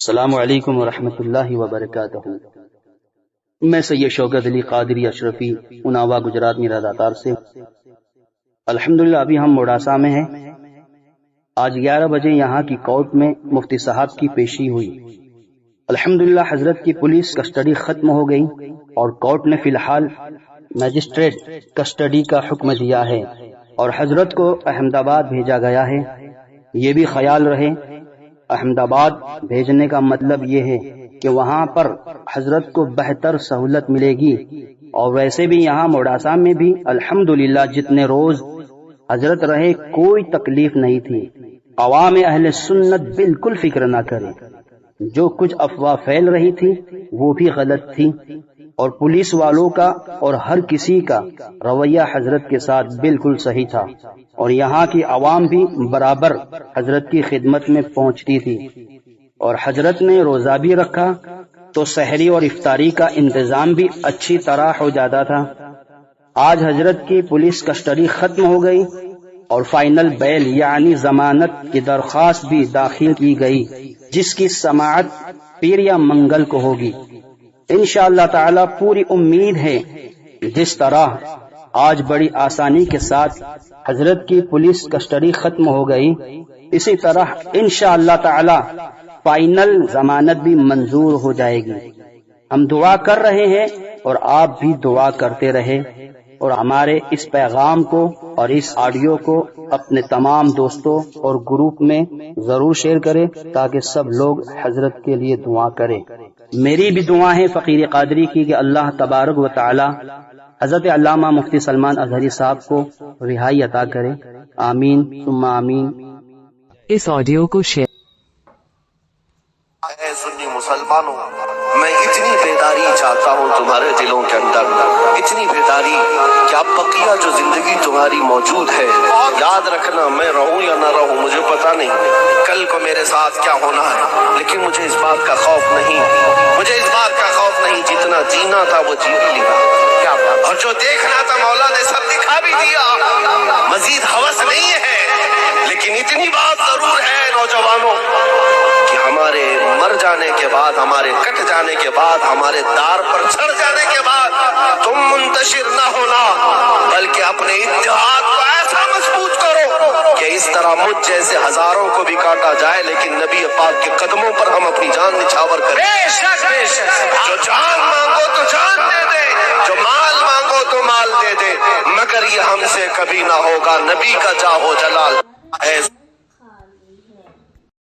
السلام علیکم ورحمۃ اللہ وبرکاتہ۔ میں سید شوکت علی قادری اشرفی اناوا گجرات میرا داتار سے الحمدللہ ابھی ہم موڈاسا میں ہیں۔ آج 11 بجے یہاں کی کورٹ میں مفتی صاحب کی پیشی ہوئی۔ الحمدللہ حضرت کی پولیس کسٹڈی ختم ہو گئی اور کورٹ نے فی الحال میجسٹریٹ کسٹڈی کا حکم دیا ہے اور حضرت کو احمد آباد بھیجا گیا ہے۔ یہ بھی خیال رہے احمد آباد بھیجنے کا مطلب یہ ہے کہ وہاں پر حضرت کو بہتر سہولت ملے گی، اور ویسے بھی یہاں موڈاسا میں بھی الحمدللہ جتنے روز حضرت رہے کوئی تکلیف نہیں تھی۔ عوام اہل سنت بالکل فکر نہ کرے، جو کچھ افواہ پھیل رہی تھی وہ بھی غلط تھی، اور پولیس والوں کا اور ہر کسی کا رویہ حضرت کے ساتھ بالکل صحیح تھا، اور یہاں کی عوام بھی برابر حضرت کی خدمت میں پہنچتی تھی، اور حضرت نے روزہ بھی رکھا تو سحری اور افطاری کا انتظام بھی اچھی طرح ہو جاتا تھا۔ آج حضرت کی پولیس کسٹڈی ختم ہو گئی اور فائنل بیل یعنی ضمانت کی درخواست بھی داخل کی گئی، جس کی سماعت پیر یا منگل کو ہوگی۔ انشاءاللہ تعالی پوری امید ہے جس طرح آج بڑی آسانی کے ساتھ حضرت کی پولیس کسٹڈی ختم ہو گئی، اسی طرح انشاءاللہ تعالی فائنل ضمانت بھی منظور ہو جائے گی۔ ہم دعا کر رہے ہیں اور آپ بھی دعا کرتے رہے، اور ہمارے اس پیغام کو اور اس آڈیو کو اپنے تمام دوستوں اور گروپ میں ضرور شیئر کریں تاکہ سب لوگ حضرت کے لیے دعا کریں۔ میری بھی دعا ہے فقیر قادری کی کہ اللہ تبارک و تعالی حضرت علامہ مفتی سلمان اظہری صاحب کو رہائی عطا کرے، آمین ثم آمین۔ اس آڈیو کو شیئر اے سنی مسلمانوں، میں اتنی بیداری چاہتا ہوں تمہارے دلوں کے اندر، اتنی بیداری کہ اب بقیہ جو زندگی تمہاری موجود ہے، یاد رکھنا میں رہوں یا نہ رہوں مجھے پتا نہیں کل کو میرے ساتھ کیا ہونا ہے، لیکن مجھے اس بات کا خوف نہیں، مجھے اس بات کا خوف نہیں، جتنا جینا تھا وہ جی ہی لیا، اور جو دیکھنا تھا مولا نے سب دکھا بھی دیا، مزید ہوس نہیں ہے، لیکن اتنی بات ضرور ہے نوجوانوں کہ ہمارے مر جانے کے بعد، ہمارے کٹ جانے کے بعد، ہمارے دار پر چڑھ جانے کے بعد تم منتشر نہ ہونا، بلکہ اپنے اتحاد کو ایسا مضبوط کرو کہ اس طرح مجھ جیسے ہزاروں کو بھی کاٹا جائے لیکن نبی پاک کے قدموں پر ہم اپنی جان نچھاور کریں۔ جو جان مانگو تو جان دے دے، جو مال مانگو تو مال دے دے، مگر یہ ہم سے کبھی نہ ہوگا نبی کا جاہ و جلال۔